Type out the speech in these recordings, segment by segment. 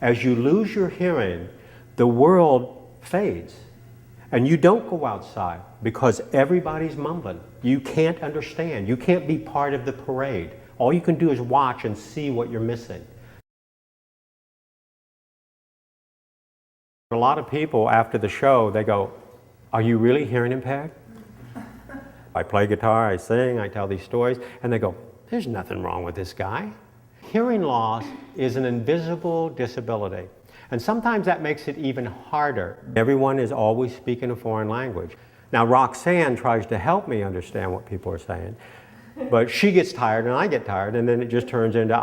As you lose your hearing, the world fades. And you don't go outside because everybody's mumbling. You can't understand. You can't be part of the parade. All you can do is watch and see what you're missing. A lot of people after the show, they go, "Are you really hearing impaired?" I play guitar, I sing, I tell these stories, and they go, "There's nothing wrong with this guy." Hearing loss is an invisible disability. And sometimes that makes it even harder. Everyone is always speaking a foreign language. Now Roxanne tries to help me understand what people are saying, but she gets tired and I get tired, and then it just turns into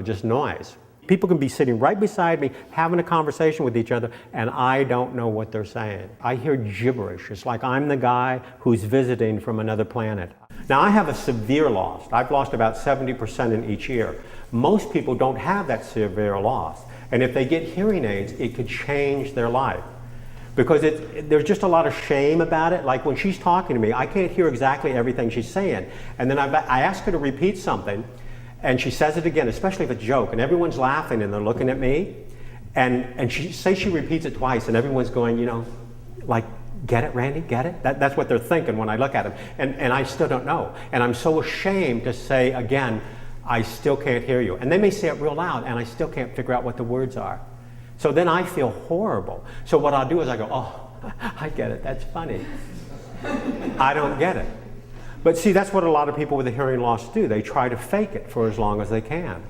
just noise. People can be sitting right beside me having a conversation with each other and I don't know what they're saying. I hear gibberish. It's like I'm the guy who's visiting from another planet. Now I have a severe loss. I've lost about 70% in each ear. Most people don't have that severe loss. And if they get hearing aids, it could change their life. Because there's just a lot of shame about it. Like when she's talking to me, I can't hear exactly everything she's saying. And then I ask her to repeat something, and she says it again, especially if it's a joke, and everyone's laughing and they're looking at me. And she repeats it twice, and everyone's going, like, "Get it, Randy? Get it?" That's what they're thinking when I look at them. And I still don't know. And I'm so ashamed to say again, "I still can't hear you." And they may say it real loud, and I still can't figure out what the words are. So then I feel horrible. So what I'll do is I go, "Oh, I get it, that's funny." I don't get it. But see, that's what a lot of people with a hearing loss do. They try to fake it for as long as they can.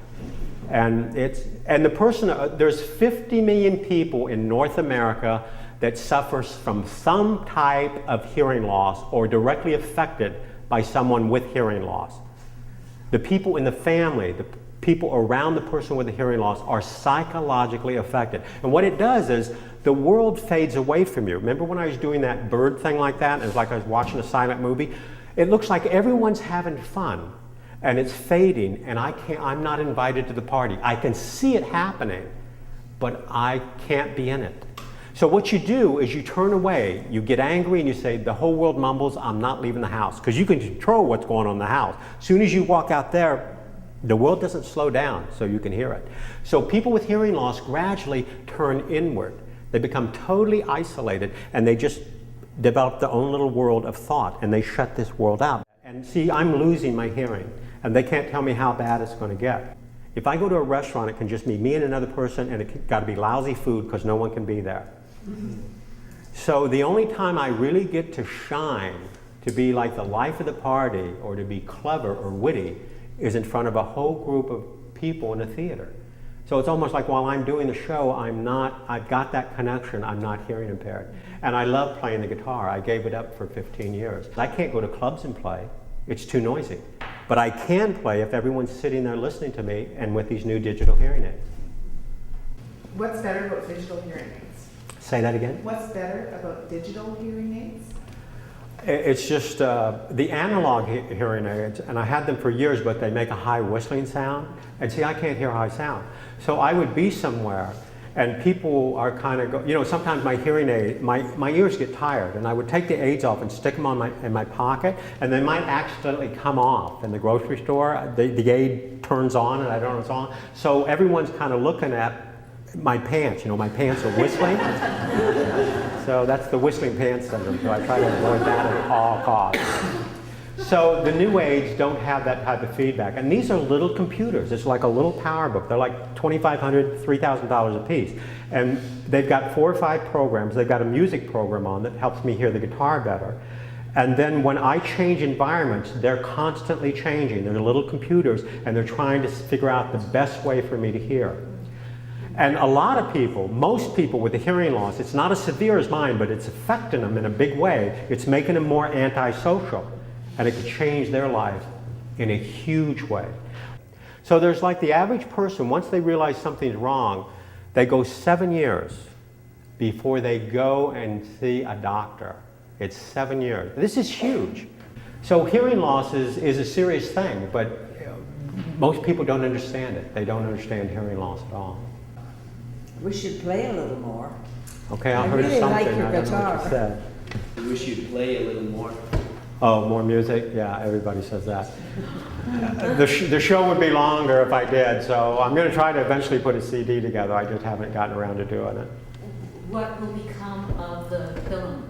And there's 50 million people in North America that suffers from some type of hearing loss or directly affected by someone with hearing loss. The people in the family, the people around the person with a hearing loss are psychologically affected. And what it does is the world fades away from you. Remember when I was doing that bird thing like that? It was like I was watching a silent movie. It looks like everyone's having fun and it's fading and I'm not invited to the party. I can see it happening, but I can't be in it. So what you do is you turn away, you get angry and you say, "The whole world mumbles, I'm not leaving the house." Because you can control what's going on in the house. As soon as you walk out there, the world doesn't slow down so you can hear it. So people with hearing loss gradually turn inward. They become totally isolated and they just develop their own little world of thought and they shut this world out. And see, I'm losing my hearing and they can't tell me how bad it's going to get. If I go to a restaurant, it can just be me and another person and it's got to be lousy food because no one can be there. So the only time I really get to shine, to be like the life of the party or to be clever or witty, is in front of a whole group of people in a theater. So it's almost like while I'm doing the show, I've got that connection, I'm not hearing impaired. And I love playing the guitar. I gave it up for 15 years. I can't go to clubs and play, it's too noisy. But I can play if everyone's sitting there listening to me and with these new digital hearing aids. What's better about digital hearing aids? Say that again? What's better about digital hearing aids? It's just the analog hearing aids, and I had them for years, but they make a high whistling sound. And see, I can't hear high sound. So I would be somewhere, and people are kind of, sometimes my hearing aid, my ears get tired, and I would take the aids off and stick them in my pocket, and they might accidentally come off in the grocery store. The aid turns on, and I don't know it's on. So everyone's kind of looking at my pants, my pants are whistling. So that's the whistling pants syndrome, so I try to avoid that at all costs. So the new aids don't have that type of feedback. And these are little computers. It's like a little power book. They're like $2,500, $3,000 a piece. And they've got 4 or 5 programs. They've got a music program on that helps me hear the guitar better. And then when I change environments, they're constantly changing. They're little computers, and they're trying to figure out the best way for me to hear. And a lot of people, most people with a hearing loss, it's not as severe as mine, but it's affecting them in a big way. It's making them more antisocial, and it could change their life in a huge way. So there's like the average person, once they realize something's wrong, they go 7 years before they go and see a doctor. It's 7 years. This is huge. So hearing loss is a serious thing, but most people don't understand it. They don't understand hearing loss at all. We should play a little more. Okay, I heard really something. like your I don't know guitar. what you said. We wish you'd play a little more. Oh, more music? Yeah, everybody says that. The show would be longer if I did, so I'm going to try to eventually put a CD together. I just haven't gotten around to doing it. What will become of the film?